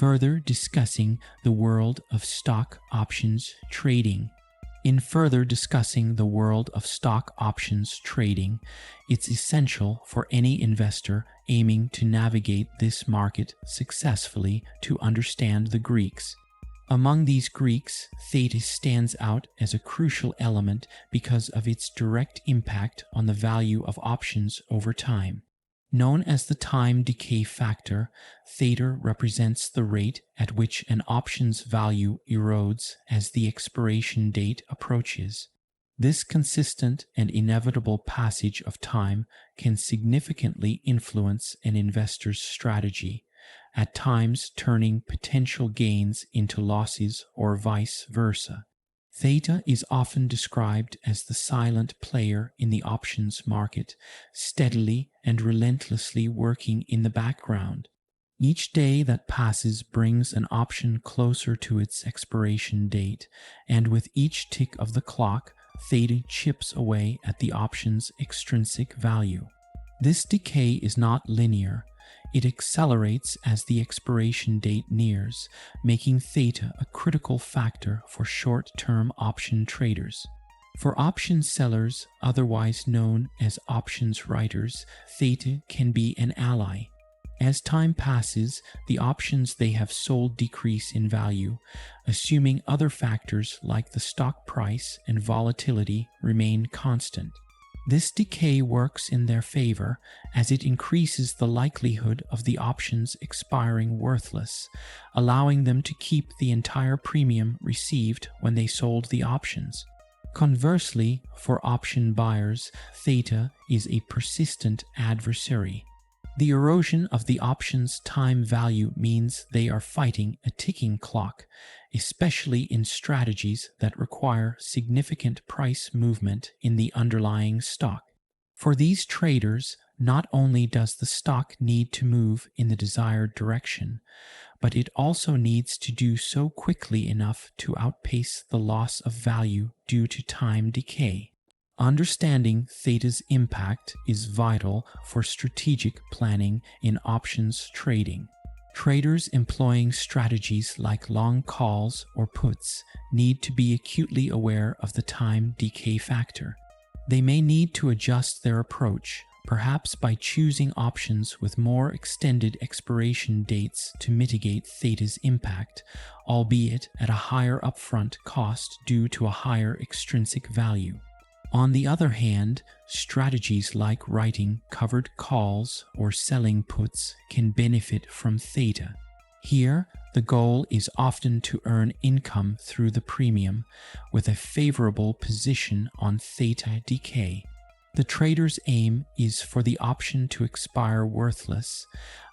further discussing the world of stock options trading. In further discussing the world of stock options trading, it's essential for any investor aiming to navigate this market successfully to understand the Greeks. Among these Greeks, theta stands out as a crucial element because of its direct impact on the value of options over time. Known as the time decay factor, theta represents the rate at which an option's value erodes as the expiration date approaches. This consistent and inevitable passage of time can significantly influence an investor's strategy, at times turning potential gains into losses or vice versa. Theta is often described as the silent player in the options market, steadily and relentlessly working in the background. Each day that passes brings an option closer to its expiration date, and with each tick of the clock, theta chips away at the option's extrinsic value. This decay is not linear. It accelerates as the expiration date nears, making theta a critical factor for short-term option traders. For option sellers, otherwise known as options writers, theta can be an ally. As time passes, the options they have sold decrease in value, assuming other factors like the stock price and volatility remain constant. This decay works in their favor as it increases the likelihood of the options expiring worthless, allowing them to keep the entire premium received when they sold the options. Conversely, for option buyers, theta is a persistent adversary. The erosion of the option's time value means they are fighting a ticking clock, especially in strategies that require significant price movement in the underlying stock. For these traders, not only does the stock need to move in the desired direction, but it also needs to do so quickly enough to outpace the loss of value due to time decay. Understanding theta's impact is vital for strategic planning in options trading. Traders employing strategies like long calls or puts need to be acutely aware of the time decay factor. They may need to adjust their approach, perhaps by choosing options with more extended expiration dates to mitigate theta's impact, albeit at a higher upfront cost due to a higher extrinsic value. On the other hand, strategies like writing covered calls or selling puts can benefit from theta. Here, the goal is often to earn income through the premium, with a favorable position on theta decay. The trader's aim is for the option to expire worthless,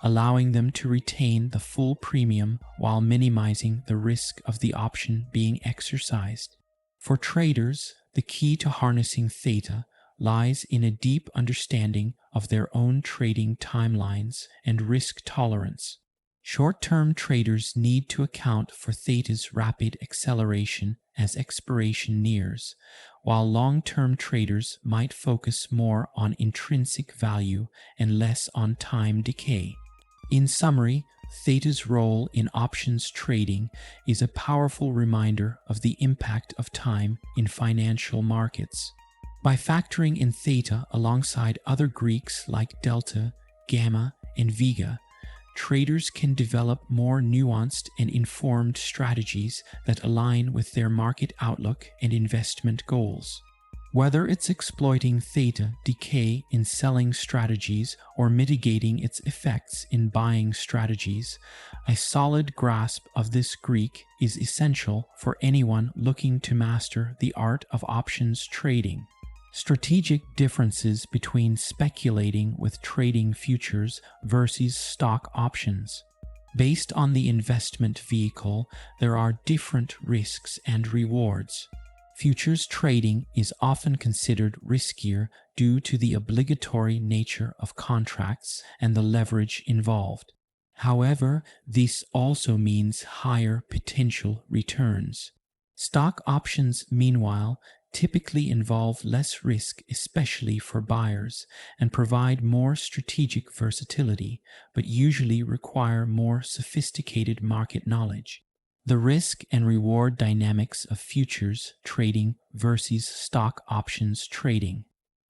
allowing them to retain the full premium while minimizing the risk of the option being exercised. For traders, the key to harnessing theta lies in a deep understanding of their own trading timelines and risk tolerance. Short-term traders need to account for theta's rapid acceleration as expiration nears, while long-term traders might focus more on intrinsic value and less on time decay. In summary, theta's role in options trading is a powerful reminder of the impact of time in financial markets. By factoring in theta alongside other Greeks like delta, gamma, and vega, traders can develop more nuanced and informed strategies that align with their market outlook and investment goals. Whether it's exploiting theta decay in selling strategies or mitigating its effects in buying strategies, a solid grasp of this Greek is essential for anyone looking to master the art of options trading. Strategic differences between speculating with trading futures versus stock options. Based on the investment vehicle, there are different risks and rewards. Futures trading is often considered riskier due to the obligatory nature of contracts and the leverage involved. However, this also means higher potential returns. Stock options, meanwhile, typically involve less risk, especially for buyers, and provide more strategic versatility, but usually require more sophisticated market knowledge. The risk and reward dynamics of futures trading versus stock options trading.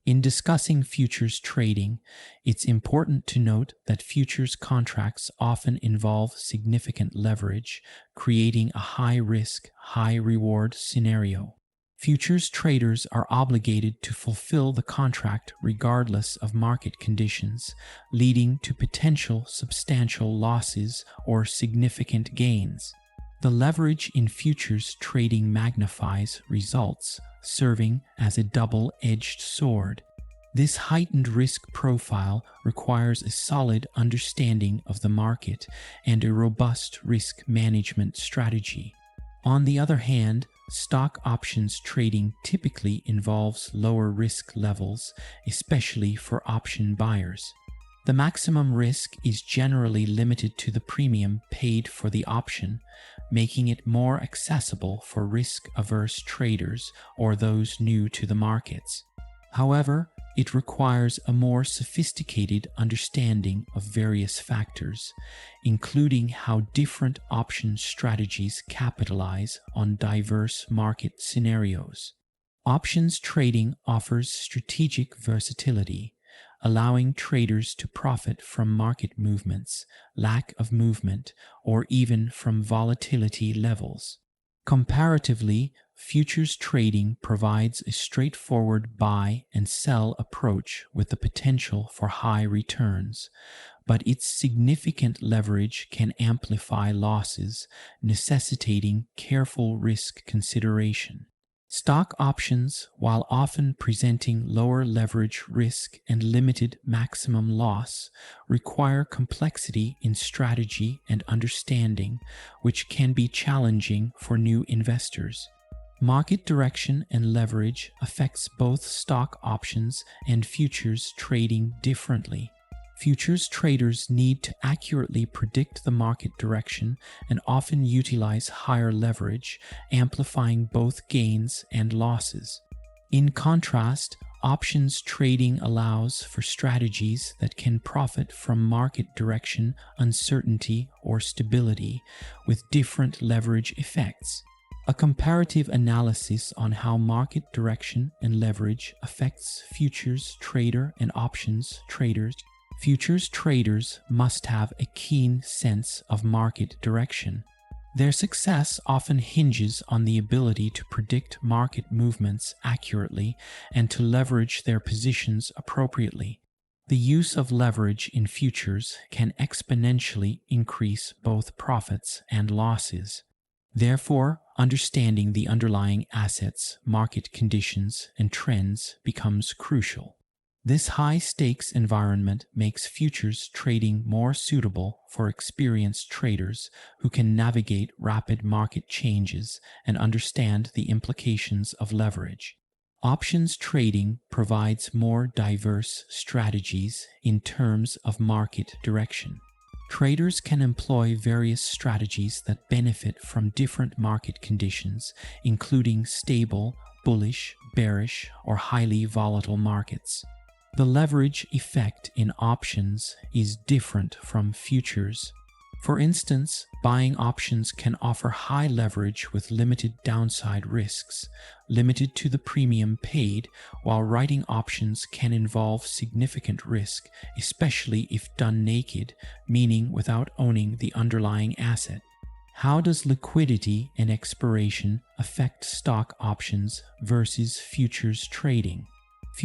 In discussing futures trading, it's important to note that futures contracts often involve significant leverage, creating a high-risk, high-reward scenario. Futures traders are obligated to fulfill the contract regardless of market conditions, leading to potential substantial losses or significant gains. The leverage in futures trading magnifies results, serving as a double-edged sword. This heightened risk profile requires a solid understanding of the market and a robust risk management strategy. On the other hand, stock options trading typically involves lower risk levels, especially for option buyers. The maximum risk is generally limited to the premium paid for the option, making it more accessible for risk-averse traders or those new to the markets. However, it requires a more sophisticated understanding of various factors, including how different option strategies capitalize on diverse market scenarios. Options trading offers strategic versatility, allowing traders to profit from market movements, lack of movement, or even from volatility levels. Comparatively, futures trading provides a straightforward buy and sell approach with the potential for high returns, but its significant leverage can amplify losses, necessitating careful risk consideration. Stock options, while often presenting lower leverage risk and limited maximum loss, require complexity in strategy and understanding, which can be challenging for new investors. Market direction and leverage affects both stock options and futures trading differently. Futures traders need to accurately predict the market direction and often utilize higher leverage, amplifying both gains and losses. In contrast, options trading allows for strategies that can profit from market direction, uncertainty, or stability, with different leverage effects. A comparative analysis on how market direction and leverage affects futures trader and options traders. Futures traders must have a keen sense of market direction. Their success often hinges on the ability to predict market movements accurately and to leverage their positions appropriately. The use of leverage in futures can exponentially increase both profits and losses. Therefore, understanding the underlying assets, market conditions, and trends becomes crucial. This high-stakes environment makes futures trading more suitable for experienced traders who can navigate rapid market changes and understand the implications of leverage. Options trading provides more diverse strategies in terms of market direction. Traders can employ various strategies that benefit from different market conditions, including stable, bullish, bearish, or highly volatile markets. The leverage effect in options is different from futures. For instance, buying options can offer high leverage with limited downside risks, limited to the premium paid, while writing options can involve significant risk, especially if done naked, meaning without owning the underlying asset. How does liquidity and expiration affect stock options versus futures trading?